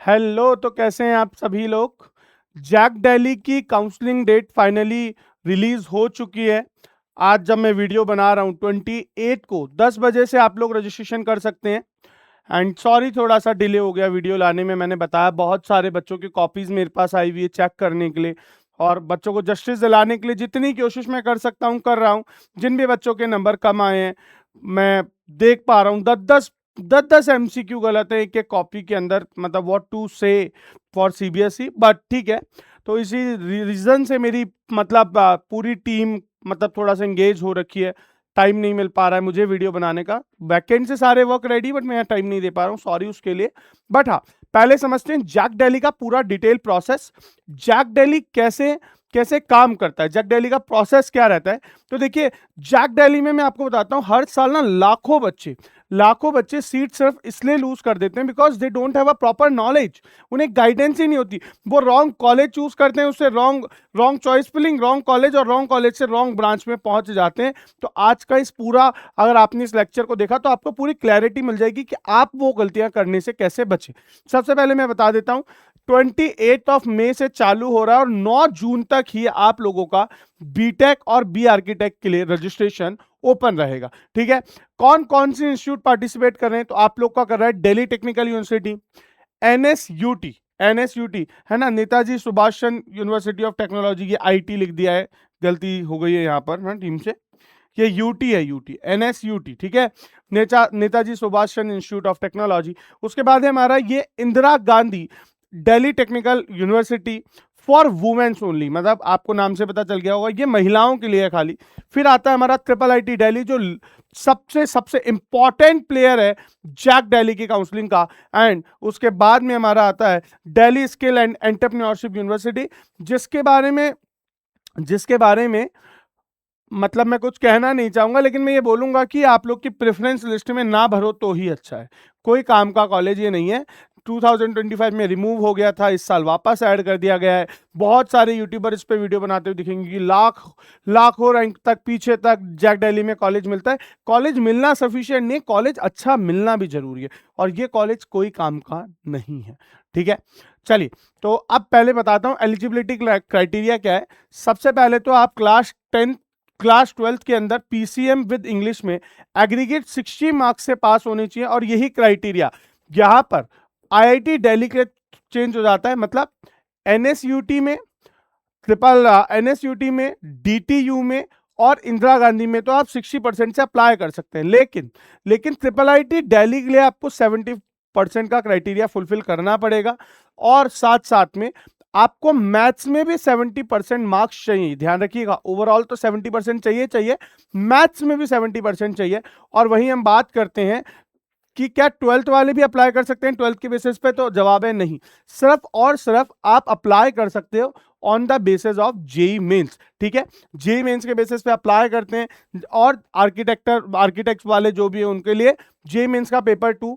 Hello, तो कैसे हैं आप सभी लोग। जैक डेली की काउंसलिंग डेट फाइनली रिलीज हो चुकी है। आज जब मैं वीडियो बना रहा हूँ 28 को 10 बजे से आप लोग रजिस्ट्रेशन कर सकते हैं। एंड सॉरी, थोड़ा सा डिले हो गया वीडियो लाने में। मैंने बताया बहुत सारे बच्चों की कॉपीज मेरे पास आई हुई है चेक करने के लिए, और बच्चों को जस्टिस दिलाने के लिए जितनी कोशिश मैं कर सकता हूँ कर रहा हूँ। जिन भी बच्चों के नंबर कम आए हैं मैं देख पा रहा हूँ, 10-10 एमसीक्यू गलत है एक एक कॉपी के अंदर, मतलब व्हाट टू से फॉर सीबीएसई, बट ठीक है। तो इसी रीजन से मेरी मतलब पूरी टीम मतलब थोड़ा सा एंगेज हो रखी है। टाइम नहीं मिल पा रहा है मुझे वीडियो बनाने का। बैकएंड से सारे वर्क रेडी, बट मैं टाइम नहीं दे पा रहा हूँ, सॉरी उसके लिए। बट हाँ, पहले समझते हैं जैक डेली का पूरा डिटेल प्रोसेस। जैक डेली कैसे कैसे काम करता है, जैक डेली का प्रोसेस क्या रहता है। तो देखिए, जैक डेली में मैं आपको बताता हूँ, हर साल ना लाखों बच्चे सीट सिर्फ इसलिए लूज कर देते हैं because they don't have a proper knowledge. उन्हें गाइडेंस ही नहीं होती। वो रॉन्ग कॉलेज चूज करते हैं, उससे wrong wrong choice filling, wrong college, और रॉन्ग कॉलेज से रॉन्ग ब्रांच में पहुंच जाते हैं। तो आज का इस पूरा, अगर आपने इस लेक्चर को देखा तो आपको पूरी क्लैरिटी मिल जाएगी कि आप वो गलतियां करने से कैसे बचे। सबसे पहले मैं बता देता हूं, 28 मई से चालू हो रहा है और 9 जून तक ही आप लोगों का बीटेक और बी आर्किटेक्ट के लिए रजिस्ट्रेशन ओपन रहेगा। ठीक है। कौन कौन से इंस्टीट्यूट पार्टिसिपेट कर रहे हैं, तो आप लोग का कर रहा है Delhi technical university, NSUT, NSUT है ना, नेताजी सुभाष चंद्र यूनिवर्सिटी ऑफ टेक्नोलॉजी, ये आईटी लिख दिया है, गलती हो गई है यहाँ पर ना टीम से। ये यूटी है, यूटी, एनएसयूटी, ठीक है, Netaji Subhash Chandra institute of technology. उसके बाद है हमारा ये Indira Gandhi Delhi technical university for womens only, मतलब आपको नाम से पता चल गया होगा ये महिलाओं के लिए है खाली। फिर आता है हमारा ट्रिपल आईटी दिल्ली, जो सबसे सबसे इंपॉर्टेंट प्लेयर है जैक दिल्ली की काउंसलिंग का। एंड उसके बाद में हमारा आता है Delhi skill and entrepreneurship university, जिसके बारे में मतलब मैं कुछ कहना नहीं चाहूंगा, लेकिन मैं ये बोलूंगा कि आप लोग की प्रेफरेंस लिस्ट में ना भरो तो ही अच्छा है। कोई काम का कॉलेज ये नहीं है। 2025 में रिमूव हो गया था, इस साल वापस ऐड कर दिया गया है। बहुत सारे यूट्यूबर इस पे वीडियो बनाते हुए दिखेंगे कि लाखों रैंक तक पीछे तक जैक दिल्ली में कॉलेज मिलता है। कॉलेज मिलना सफिशिएंट नहीं, कॉलेज अच्छा मिलना भी जरूरी है, और ये कॉलेज कोई काम का नहीं है। ठीक है, चलिए। तो अब पहले बताता हूं एलिजिबिलिटी क्राइटेरिया क्या है। सबसे पहले तो आप क्लास 12 के अंदर पीसीएम विद इंग्लिश में एग्रीगेट 60 मार्क्स से पास होने चाहिए, और यही क्राइटेरिया यहां पर आईआईटी दिल्ली के चेंज हो जाता है। मतलब एनएसयूटी में, एनएसयूटी में, डीटीयू में और इंदिरा गांधी में तो आप 60% से अप्लाई कर सकते हैं, लेकिन ट्रिपल आईटी दिल्ली के लिए आपको 70% का क्राइटेरिया फुलफिल करना पड़ेगा। और साथ साथ में आपको मैथ्स में भी 70% मार्क्स चाहिए, ध्यान रखिएगा। ओवरऑल तो 70% चाहिए, मैथ्स में भी 70% चाहिए। और वहीं हम बात करते हैं कि क्या 12th वाले भी अप्लाई कर सकते हैं 12th के बेसिस पे, तो जवाब है नहीं। सिर्फ और सिर्फ आप अप्लाई कर सकते हो on the basis of JEE mains. ठीक है, जेई मेंस के बेसिस पे अप्लाई करते हैं। और आर्किटेक्ट वाले जो भी है उनके लिए जेई मेंस का पेपर 2।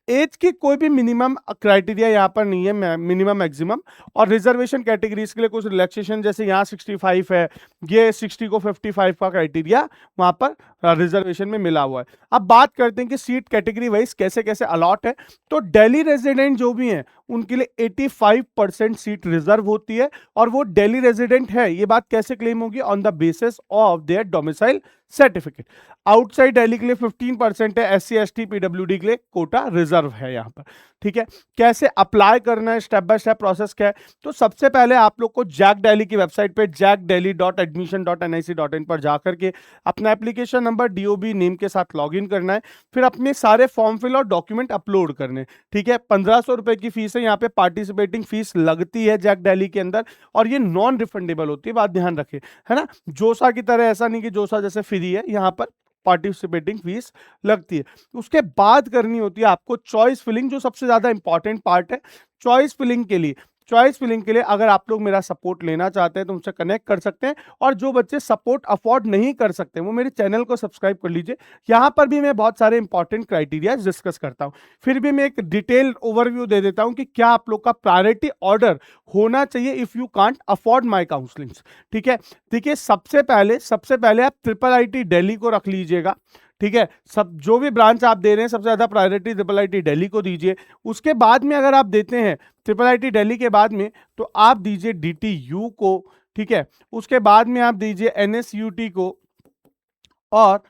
एज की कोई भी मिनिमम क्राइटेरिया यहाँ पर नहीं है, मिनिमम मैक्सिमम। और रिजर्वेशन कैटेगरीज के लिए कुछ रिलैक्सेशन, जैसे यहाँ 65 है, ये 60 को 55 का क्राइटेरिया वहां पर रिजर्वेशन में मिला हुआ है। अब बात करते हैं कि सीट कैटेगरी वाइज कैसे कैसे अलॉट है। तो दिल्ली रेजिडेंट जो भी हैं उनके लिए 85% सीट रिजर्व होती है, और वो दिल्ली रेजिडेंट है, ये बात कैसे क्लेम होगी, on the basis of their domicile certificate. Outside Delhi के लिए 15% है, एससी एसटी पीडब्ल्यूडी के लिए कोटा रिजर्व है यहाँ पर। ठीक है, कैसे अप्लाई करना है, स्टेप बाय स्टेप प्रोसेस क्या है। तो सबसे पहले आप लोग को जैक दिल्ली की वेबसाइट पे jackdelhi.admission.nic.in पर जाकर के अपना एप्लीकेशन नंबर डीओबी नेम के साथ लॉगिन करना है। फिर अपने सारे फॉर्म फिल और डॉक्यूमेंट अपलोड करने। ठीक है, 1500 रुपए की फीस है, यहाँ पे पार्टिसिपेटिंग फीस लगती है जैक दिल्ली के अंदर, और ये नॉन रिफंडेबल होती है, बात ध्यान रखें, है ना। जोसा की तरह ऐसा नहीं कि जोसा जैसे फ्री है, यहाँ पर पार्टिसिपेटिंग फीस लगती है। उसके बाद करनी होती है आपको चॉइस फिलिंग, जो सबसे ज्यादा इंपॉर्टेंट पार्ट है। चॉइस फिलिंग के लिए अगर आप लोग मेरा सपोर्ट लेना चाहते हैं तो मुझसे कनेक्ट कर सकते हैं। और जो बच्चे सपोर्ट अफोर्ड नहीं कर सकते वो मेरे चैनल को सब्सक्राइब कर लीजिए। यहां पर भी मैं बहुत सारे इंपॉर्टेंट क्राइटेरिया डिस्कस करता हूं। फिर भी मैं एक डिटेल ओवरव्यू दे देता हूं कि क्या आप लोग का प्रायोरिटी ऑर्डर होना चाहिए if you can't afford my counsellings. ठीक है, देखिए, सबसे पहले आप ट्रिपल आईटी दिल्ली को रख लीजिएगा। ठीक है। सब जो भी ब्रांच आप दे रहे हैं सबसे ज्यादा प्रायोरिटी ट्रिपल आईटी दिल्ली को दीजिए। उसके बाद में अगर आप देते हैं ट्रिपल आईटी दिल्ली के बाद में, तो आप दीजिए डीटीयू को, ठीक है। उसके बाद में आप दीजिए एनएसयूटी को, और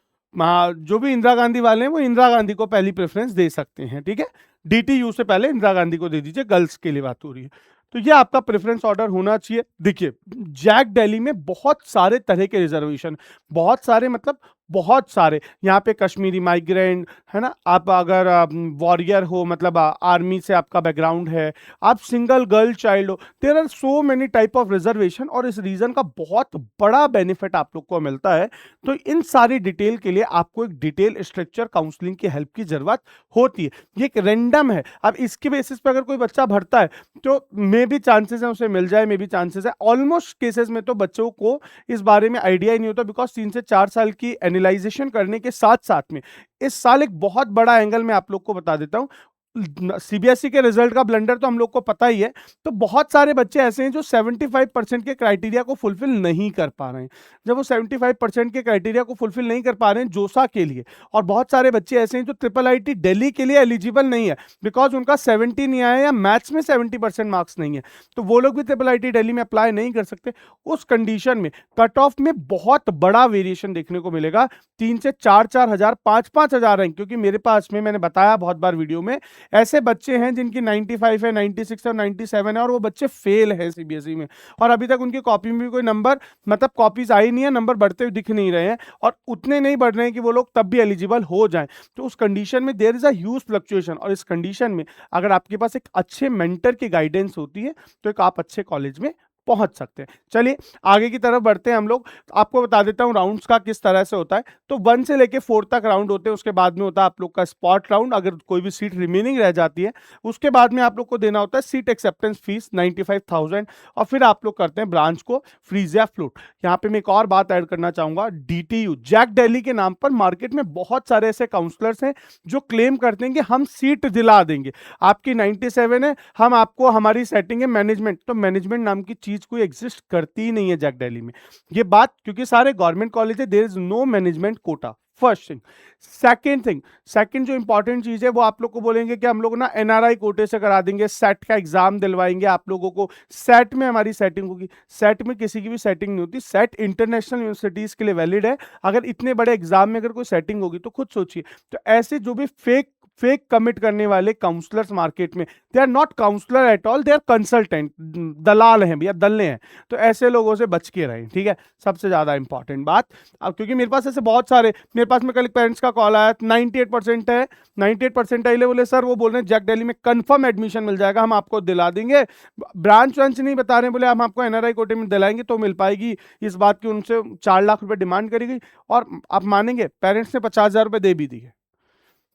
जो भी इंदिरा गांधी वाले हैं वो इंदिरा गांधी को पहली प्रेफरेंस दे सकते हैं, ठीक है। डीटीयू से पहले इंदिरा गांधी को दे दीजिए, गर्ल्स के लिए बात हो रही है। तो ये आपका प्रेफरेंस ऑर्डर होना चाहिए। देखिए, जैक दिल्ली में बहुत सारे तरह के रिजर्वेशन, बहुत सारे मतलब बहुत सारे, यहाँ पे कश्मीरी माइग्रेंट है ना, आप अगर वॉरियर हो, मतलब आर्मी से आपका बैकग्राउंड है, आप सिंगल गर्ल चाइल्ड हो, there are so many type of reservation, और इस रीजन का बहुत बड़ा बेनिफिट आप लोग को मिलता है। तो इन सारी डिटेल के लिए आपको एक डिटेल स्ट्रक्चर काउंसलिंग की हेल्प की जरूरत होती है। ये एक रैंडम है, अब इसके बेसिस पे अगर कोई बच्चा भरता है तो मे भी चांसेस है उसे मिल जाए, मे भी चांसेस है। ऑलमोस्ट केसेस में तो बच्चों को इस बारे में आइडिया ही नहीं होता, बिकॉज 3 से 4 साल की एनालाइजेशन करने के साथ साथ में इस साल एक बहुत बड़ा एंगल मैं आप लोग को बता देता हूं। सीबीएसई के रिजल्ट का ब्लंडर तो हम लोग को पता ही है। तो बहुत सारे बच्चे ऐसे हैं जो 75% के क्राइटेरिया को फुलफिल नहीं कर पा रहे हैं। जब वो 75% के क्राइटेरिया को फुलफिल नहीं कर पा रहे हैं जोसा के लिए, और बहुत सारे बच्चे ऐसे हैं जो ट्रिपल आईटी दिल्ली के लिए एलिजिबल नहीं है, बिकॉज उनका 70 नहीं आया या मैथ्स में 70% मार्क्स नहीं है, तो वो लोग भी ट्रिपल आईटी दिल्ली में अप्लाई नहीं कर सकते। उस कंडीशन में कट ऑफ में बहुत बड़ा वेरिएशन देखने को मिलेगा। 3 से 4 हजार, 5 हजार रैंक, क्योंकि मेरे पास में, मैंने बताया बहुत बार वीडियो में, ऐसे बच्चे हैं जिनकी 95 है, 96 है और 97 है, और वो बच्चे फेल है सीबीएसई में, और अभी तक उनकी कॉपी में भी कोई नंबर, मतलब कॉपीज आई नहीं है, नंबर बढ़ते हुए दिख नहीं रहे हैं, और उतने नहीं बढ़ रहे हैं कि वो लोग तब भी एलिजिबल हो जाएं। तो उस कंडीशन में there is a huge fluctuation, और इस कंडीशन में अगर आपके पास एक अच्छे मेंटर की गाइडेंस होती है तो एक आप अच्छे कॉलेज में पहुंच सकते हैं। चलिए आगे की तरफ बढ़ते हैं हम लोग। आपको बता देता हूं राउंड्स का किस तरह से होता है। तो 1 से लेके 4 तक राउंड होते हैं, उसके बाद में होता है आप लोग का स्पॉट राउंड, अगर कोई भी सीट रिमेनिंग रह जाती है। उसके बाद में आप लोग को देना होता है सीट एक्सेप्टेंस फीस 95,000, और फिर आप लोग करते हैं ब्रांच को फ्रीज या फ्लोट। यहाँ पे मैं एक और बात ऐड करना चाहूंगा, डीटीयू जैक दिल्ली के नाम पर मार्केट में बहुत सारे ऐसे काउंसलर्स हैं जो क्लेम करते हैं कि हम सीट दिला देंगे, आपकी 97 है, हम आपको, हमारी सेटिंग है मैनेजमेंट। तो मैनेजमेंट नाम की चीज कोई एग्जिस्ट करती ही नहीं है जैक दिल्ली में। ये बात, क्योंकि सारे गवर्नमेंट कॉलेज है, there is no management quota, first thing. Second जो इंपॉर्टेंट चीज है वो आप लोग को बोलेंगे कि हम लोग ना एनआरआई कोटे से करा देंगे, सेट का एग्जाम दिलवाएंगे आप लोगों को, सेट में हमारी सेटिंग होगी। सेट में किसी की भी सेटिंग नहीं होती, सेट इंटरनेशनल यूनिवर्सिटीज के लिए वैलिड है। अगर इतने बड़े एग्जाम में अगर कोई सेटिंग होगी तो खुद सोचिए। तो ऐसे जो भी फेक कमिट करने वाले काउंसलर्स मार्केट में, they are not counsellor at all, they are consultant, दलाल हैं भैया, दल्ले हैं। तो ऐसे लोगों से बच के रहें, ठीक है, सबसे ज्यादा इंपॉर्टेंट बात। अब क्योंकि मेरे पास ऐसे बहुत सारे, मेरे पास में कल पेरेंट्स का कॉल आया, 98% है, 98% आइले, बोले सर वो बोल रहे हैं जैक दिल्ली में कंफर्म एडमिशन मिल जाएगा, हम आपको दिला देंगे, ब्रांच व्रांच नहीं बता रहे, बोले हम आपको एनआरआई कोटे में दिलाएंगे तो मिल पाएगी। इस बात की उनसे 4 लाख रुपए डिमांड करी गई, और आप मानेंगे पेरेंट्स ने 50,000 रुपए दे भी दिए।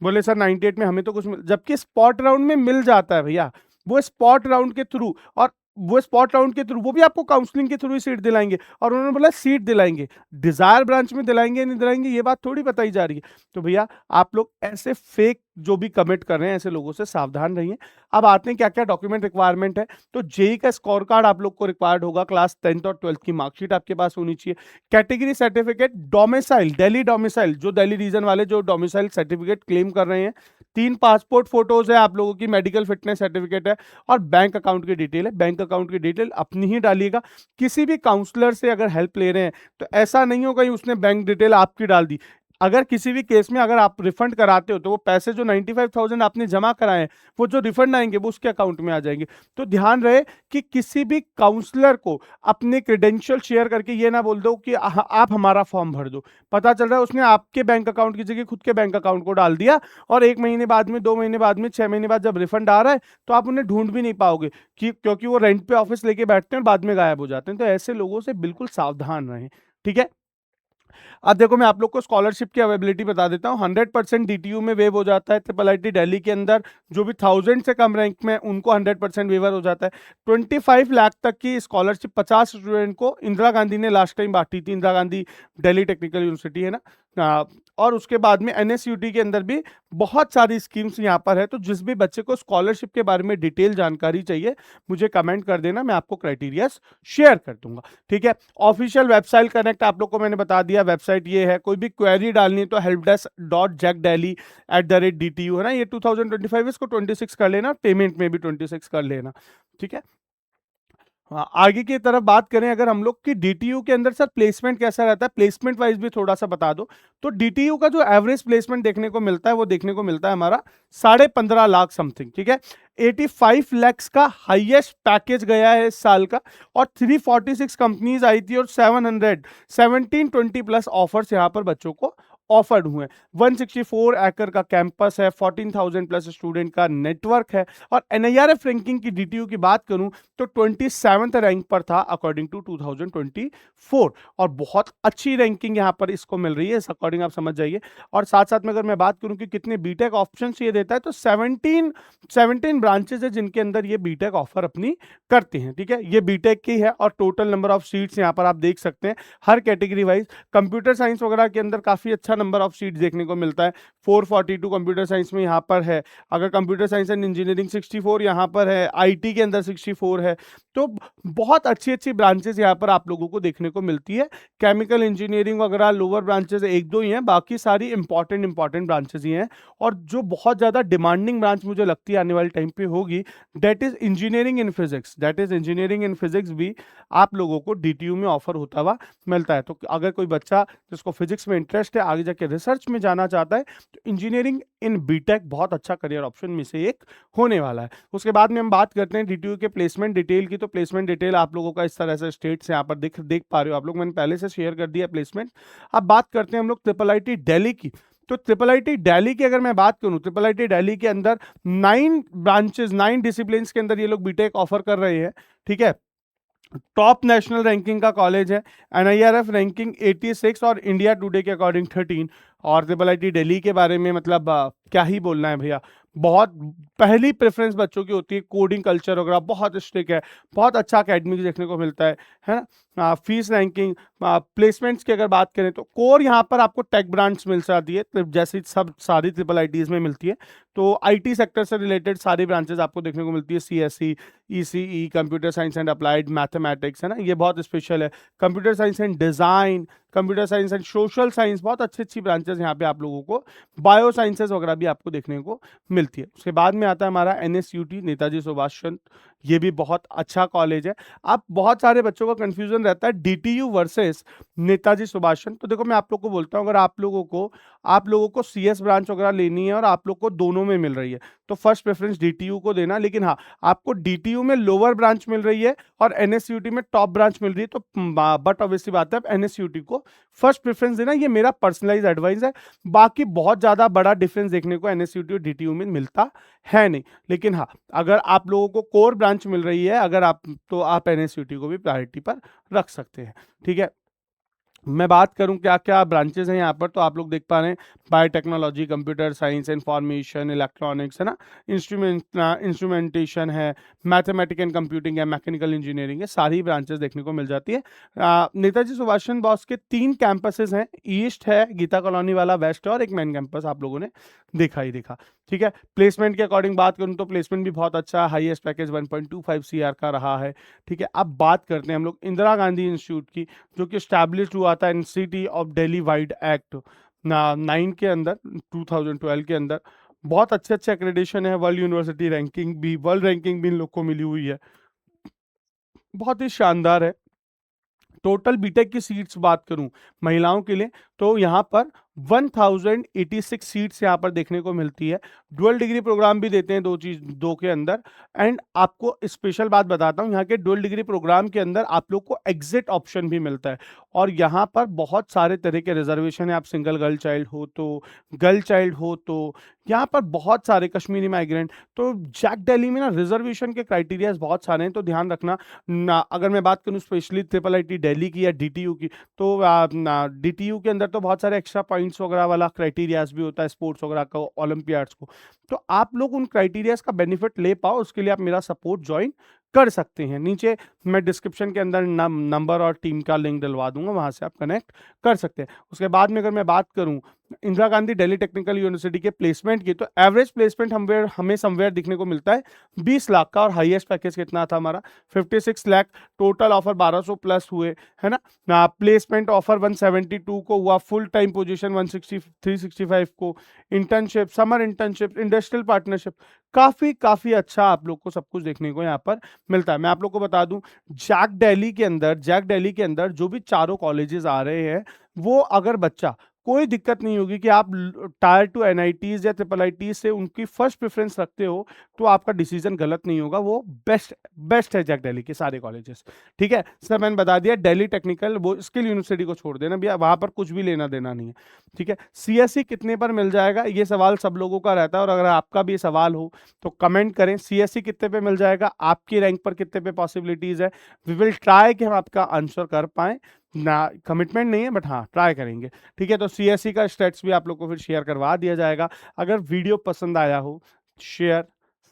बोले सर 98 में हमें तो कुछ जबकि स्पॉट राउंड में मिल जाता है भैया, वो स्पॉट राउंड के थ्रू, और वो स्पॉट राउंड के थ्रू वो भी आपको काउंसलिंग के थ्रू ही सीट दिलाएंगे, और उन्होंने बोला सीट दिलाएंगे, डिजायर ब्रांच में दिलाएंगे नहीं दिलाएंगे ये बात थोड़ी बताई जा रही है। तो भैया आप लोग ऐसे फेक जो भी कमिट कर रहे हैं ऐसे लोगों से सावधान रहिए। अब आते हैं क्या क्या डॉक्यूमेंट रिक्वायरमेंट है। तो जेई का स्कोर कार्ड आप लोग को रिक्वायर्ड होगा, क्लास 10th और 12th की मार्कशीट आपके पास होनी चाहिए, category certificate, domicile Delhi, domicile जो दिल्ली रीजन वाले जो डोमिसाइल सर्टिफिकेट क्लेम कर रहे हैं, 3 पासपोर्ट फोटोज है आप लोगों की, मेडिकल फिटनेस सर्टिफिकेट है, और बैंक अकाउंट की डिटेल है। बैंक अकाउंट की डिटेल अपनी ही डालिएगा। किसी भी काउंसलर से अगर हेल्प ले रहे हैं तो ऐसा नहीं होगा कि उसने बैंक डिटेल आपकी डाल दी। अगर किसी भी केस में अगर आप रिफंड कराते हो तो वो पैसे जो 95,000 आपने जमा कराए हैं वो जो रिफंड आएंगे वो उसके अकाउंट में आ जाएंगे। तो ध्यान रहे कि किसी भी काउंसलर को अपने क्रेडेंशियल शेयर करके ये ना बोल दो कि आप हमारा फॉर्म भर दो। पता चल रहा है उसने आपके बैंक अकाउंट की जगह खुद के बैंक अकाउंट को डाल दिया, और 1 महीने बाद में, 2 महीने बाद में, 6 महीने बाद जब रिफंड आ रहा है तो आप उन्हें ढूंढ भी नहीं पाओगे, क्योंकि वो रेंट पे ऑफिस लेके बैठते हैं और बाद में गायब हो जाते हैं। तो ऐसे लोगों से बिल्कुल सावधान रहें, ठीक है। अब देखो मैं आप लोग को स्कॉलरशिप की अवेलेबिलिटी बता देता हूँ। 100% डीटीयू में वेव हो जाता है। ट्रिपल आईटी दिल्ली के अंदर जो भी 1000 से कम रैंक में उनको 100% वेवर हो जाता है। 25 लाख तक की स्कॉलरशिप 50 स्टूडेंट को इंदिरा गांधी ने लास्ट टाइम बांटी थी। इंदिरा गांधी दिल्ली टेक्निकल यूनिवर्सिटी है ना, और उसके बाद में एनएसयूटी के अंदर भी बहुत सारी स्कीम्स यहाँ पर है। तो जिस भी बच्चे को स्कॉलरशिप के बारे में डिटेल जानकारी चाहिए मुझे कमेंट कर देना, मैं आपको क्राइटेरिया शेयर कर दूंगा। ठीक है, ऑफिशियल वेबसाइट कनेक्ट आप लोग को मैंने बता दिया, वेबसाइट ये है। कोई भी क्वेरी डालनी है तो helpdesk.jackdelhi@DTU है ना, ये 2025 इसको 26 कर लेना, पेमेंट में भी 26 कर लेना। ठीक है, हाँ, आगे की तरफ बात करें अगर हम लोग की डीटीयू के अंदर सर प्लेसमेंट कैसा रहता है, प्लेसमेंट वाइज भी थोड़ा सा बता दो। तो डीटीयू का जो एवरेज प्लेसमेंट देखने को मिलता है वो देखने को मिलता है हमारा 15.5 लाख समथिंग। ठीक है, 85 लैक्स का हाईएस्ट पैकेज गया है इस साल का, और 346 कंपनीज आई थी और 1720 प्लस ऑफर्स यहाँ पर बच्चों को ऑफर्ड हुए। 164 एकड़ का कैंपस है, 14,000 प्लस स्टूडेंट का नेटवर्क है। और एनआईआरएफ रैंकिंग की डीटीयू की बात करूं तो 27th रैंक पर था अकॉर्डिंग टू 2024, और बहुत अच्छी रैंकिंग यहां पर इसको मिल रही है, इस अकॉर्डिंग आप समझ जाइए। और साथ साथ में अगर मैं बात करूं कि कितने बीटेक ऑप्शन ये देता है तो 17 ब्रांचेस है जिनके अंदर ये बीटेक ऑफर अपनी करते हैं। ठीक है, ये बीटेक की है और टोटल नंबर ऑफ सीट्स यहां पर आप देख सकते हैं हर कैटेगरी वाइज। कंप्यूटर साइंस वगैरह के अंदर काफी अच्छा नंबर ऑफ सीट्स देखने को मिलता है, 442 कंप्यूटर साइंस में यहाँ पर है। अगर कंप्यूटर साइंस एंड इंजीनियरिंग 64 यहाँ पर है, आईटी के अंदर 64 है। तो बहुत अच्छी अच्छी ब्रांचेस यहाँ पर आप लोगों को देखने को मिलती है। केमिकल इंजीनियरिंग वगैरह लोअर ब्रांचेस एक दो ही हैं, बाकी सारी इंपॉर्टेंट ब्रांचेस ही हैं। और जो बहुत ज्यादा डिमांडिंग ब्रांच मुझे लगती है आने वाले टाइम पे होगी, that is engineering in physics भी आप लोगों को डीटीयू में ऑफर होता हुआ मिलता है। तो अगर कोई बच्चा जिसको फिजिक्स में इंटरेस्ट है, आगे जाके रिसर्च में जाना चाहता है, तो इंजीनियरिंग इन बीटेक बहुत अच्छा करियर ऑप्शन में से एक होने वाला है। उसके बाद में हम बात करते हैं डीटीयू के प्लेसमेंट डिटेल की। तो प्लेसमेंट डिटेल आप लोगों का इस तरह से स्टेट से यहाँ पर देख पा रहे हो आप लोग, मैंने पहले से शेयर कर दिया प्लेसमेंट। अब बात करते हैं हम लोग ट्रिपल आईटी दिल्ली की। तो ट्रिपल आईटी दिल्ली की अगर मैं बात करूं, ट्रिपल आईटी दिल्ली के अंदर 9 ब्रांचेस 9 डिसिप्लिन के अंदर ये लोग बीटेक ऑफर कर रहे हैं। ठीक है, टॉप नेशनल रैंकिंग का कॉलेज है, एनआईआरएफ रैंकिंग 86 और इंडिया टुडे के अकॉर्डिंग 13। और ट्रिपल आईटी दिल्ली के बारे में मतलब क्या ही बोलना है भैया, बहुत पहली प्रेफरेंस बच्चों की होती है। कोडिंग कल्चर वगैरह बहुत स्ट्रिक्ट है, बहुत अच्छा अकेडमिक देखने को मिलता है ना। फीस रैंकिंग, प्लेसमेंट्स की अगर बात करें तो कोर यहाँ पर आपको टेक ब्रांच मिल जाती है, जैसी सब सारी ट्रिपल आईटीज में मिलती है। तो आईटी सेक्टर से रिलेटेड सारी ब्रांचेस आपको देखने को मिलती है, CSC, ECE, computer science and applied mathematics है ना, ये बहुत स्पेशल है। Computer science and design, computer science and social science, बहुत अच्छी अच्छी ब्रांचेस यहाँ पे आप लोगों को, बायो साइंसेस वगैरह भी आपको देखने को मिलती है। उसके बाद में आता है हमारा एनएसयूटी, नेताजी सुभाष चंद्र, ये भी बहुत अच्छा कॉलेज है। अब बहुत सारे बच्चों का कंफ्यूजन रहता है डीटीयू वर्सेस नेताजी सुभाष चंद्र। तो देखो मैं आप लोग को बोलता हूँ, अगर आप लोगों को सीएस ब्रांच वगैरह लेनी है और आप लोग को दोनों में मिल रही है तो फर्स्ट प्रेफरेंस डीटीयू को देना। लेकिन हाँ, आपको डीटीयू में लोअर ब्रांच मिल रही है और एनएसयूटी में टॉप ब्रांच मिल रही है, तो बट ऑब्वियसली बात है एनएसयूटी को फर्स्ट प्रेफरेंस देना, ये मेरा पर्सनलाइज एडवाइस है। बाकी बहुत ज्यादा बड़ा डिफरेंस देखने को एनएसयूटी और डीटीयू में मिलता है नहीं। लेकिन हाँ, अगर आप लोगों को कोर ब्रांच मिल रही है अगर आप, तो आप एनएसयूटी को भी प्रायोरिटी पर रख सकते हैं। ठीक है, मैं बात करूं क्या क्या ब्रांचेस हैं यहाँ पर, तो आप लोग देख पा रहे हैं biotechnology, computer science, information, electronics है ना, इंस्ट्रूमेंटेशन है, मैथमेटिक एंड कंप्यूटिंग है, मैकेनिकल इंजीनियरिंग है, सारी ब्रांचेस देखने को मिल जाती है। नेताजी सुभाष चंद्र बोस के 3 कैंपसेस हैं, ईस्ट है, गीता कॉलोनी वाला वेस्ट है, और एक मेन कैंपस आप लोगों ने देखा ही देखा। ठीक है, प्लेसमेंट के अकॉर्डिंग बात करूं तो प्लेसमेंट भी बहुत अच्छा है, हाईएस्ट पैकेज 1.25 CR का रहा है। ठीक है, अब बात करते हैं हम लोग इंदिरा गांधी इंस्टीट्यूट की, जो कि स्टैब्लिश हुआ था इन city of Delhi wide act 9 के अंदर, 2012 के अंदर। बहुत अच्छे अच्छे एक्रेडिशन है, वर्ल्ड यूनिवर्सिटी रैंकिंग भी, वर्ल्ड रैंकिंग भी इन लोग को मिली हुई है, बहुत ही शानदार है। टोटल बीटेक की सीट्स बात करूं महिलाओं के लिए तो यहाँ पर 1086 सीट्स यहाँ पर देखने को मिलती है। डुअल डिग्री प्रोग्राम भी देते हैं दो के अंदर। एंड आपको स्पेशल बात बताता हूँ, यहाँ के डुअल डिग्री प्रोग्राम के अंदर आप लोग को एग्जिट ऑप्शन भी मिलता है, और यहाँ पर बहुत सारे तरह के रिजर्वेशन है। आप सिंगल गर्ल चाइल्ड हो तो, गर्ल चाइल्ड हो तो, यहाँ पर बहुत सारे कश्मीरी माइग्रेंट, तो जैक दिल्ली में ना रिजर्वेशन के क्राइटेरियाज बहुत सारे हैं, तो ध्यान रखना ना। अगर मैं बात करूँ स्पेशली ट्रिपल आईटी दिल्ली की या डीटीयू की, तो डीटीयू के अंदर तो बहुत सारे एक्स्ट्रा पॉइंट्स वगैरह वाला क्राइटेरियाज भी होता है, स्पोर्ट्स वगैरह का, ओलंपियाड्स को। तो आप लोग उन क्राइटेरियाज का बेनिफिट ले पाओ, उसके लिए आप मेरा सपोर्ट ज्वाइन कर सकते हैं। नीचे मैं डिस्क्रिप्शन के अंदर नंबर और टीम का लिंक डलवा दूंगा, वहां से आप कनेक्ट कर सकते हैं। उसके बाद में अगर मैं बात करूं इंदिरा गांधी दिल्ली टेक्निकल यूनिवर्सिटी के प्लेसमेंट की, तो एवरेज प्लेसमेंट हमें समवेयर दिखने को मिलता है 20 लाख का, और हाईएस्ट पैकेज कितना था हमारा 56 लाख। टोटल ऑफर 1200 प्लस हुए, है ना। प्लेसमेंट ऑफर 172 को हुआ, फुल टाइम पोजीशन 160 365 को, internship, summer internship, industrial partnership, काफी काफी अच्छा आप लोग को सब कुछ देखने को यहाँ पर मिलता है। मैं आप लोग को बता दूं जैक दिल्ली के अंदर जो भी चारों कॉलेजेस आ रहे हैं, वो अगर बच्चा, कोई दिक्कत नहीं होगी कि आप टायर 2 एनआईटीज या ट्रिपल आईटी से उनकी फर्स्ट प्रेफरेंस रखते हो, तो आपका डिसीजन गलत नहीं होगा। वो बेस्ट है जैक दिल्ली के सारे कॉलेजेस। ठीक है सर, मैंने बता दिया दिल्ली टेक्निकल, वो स्किल यूनिवर्सिटी को छोड़ देना भैया, वहां पर कुछ भी लेना देना नहीं है। ठीक है, सीएससी कितने पर मिल जाएगा, ये सवाल सब लोगों का रहता है, और अगर आपका भी सवाल हो तो कमेंट करें, सीएससी कितने पे मिल जाएगा, आपकी रैंक पर कितने पे पॉसिबिलिटीज है। वी विल ट्राई कि हम आपका आंसर कर पाए ना, कमिटमेंट नहीं है बट हाँ ट्राई करेंगे। ठीक है, तो सीएससी का स्टेट्स भी आप लोग को फिर शेयर करवा दिया जाएगा। अगर वीडियो पसंद आया हो, शेयर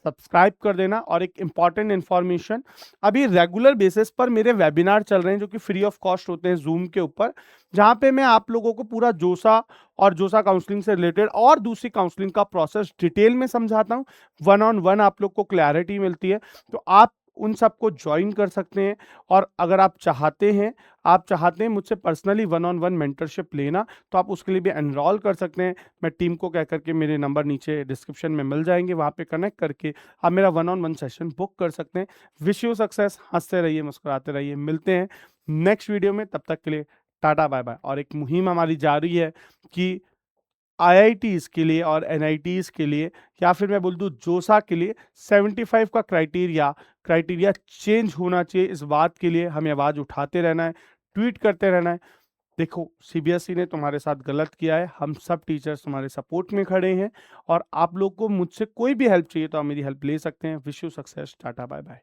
सब्सक्राइब कर देना। और एक इंपॉर्टेंट इंफॉर्मेशन, अभी रेगुलर बेसिस पर मेरे वेबिनार चल रहे हैं जो कि फ्री ऑफ कॉस्ट होते हैं जूम के ऊपर, जहां पे मैं आप लोगों को पूरा जोसा और जोसा काउंसलिंग से रिलेटेड और दूसरी काउंसलिंग का प्रोसेस डिटेल में समझाता हूं। 1-on-1 आप लोग को क्लैरिटी मिलती है, तो आप उन सबको ज्वाइन कर सकते हैं। और अगर आप चाहते हैं मुझसे पर्सनली 1-on-1 मेंटरशिप लेना, तो आप उसके लिए भी एनरोल कर सकते हैं। मैं टीम को कह करके, मेरे नंबर नीचे डिस्क्रिप्शन में मिल जाएंगे, वहां पे कनेक्ट करके आप मेरा 1-on-1 सेशन बुक कर सकते हैं। विश यू सक्सेस, हंसते रहिए, मुस्कुराते रहिए। मिलते हैं नेक्स्ट वीडियो में, तब तक के लिए टाटा बाय बाय। और एक मुहिम हमारी जारी है कि आईआईटीज के लिए और एनआईटीज के लिए, या फिर मैं बोल दूं जोसा के लिए 75 का क्राइटेरिया चेंज होना चाहिए। इस बात के लिए हमें आवाज उठाते रहना है, ट्वीट करते रहना है। देखो सीबीएसई ने तुम्हारे साथ गलत किया है, हम सब टीचर्स तुम्हारे सपोर्ट में खड़े हैं, और आप लोग को मुझसे कोई भी हेल्प चाहिए तो आप मेरी हेल्प ले सकते हैं। Wish you success, ta-ta bye bye.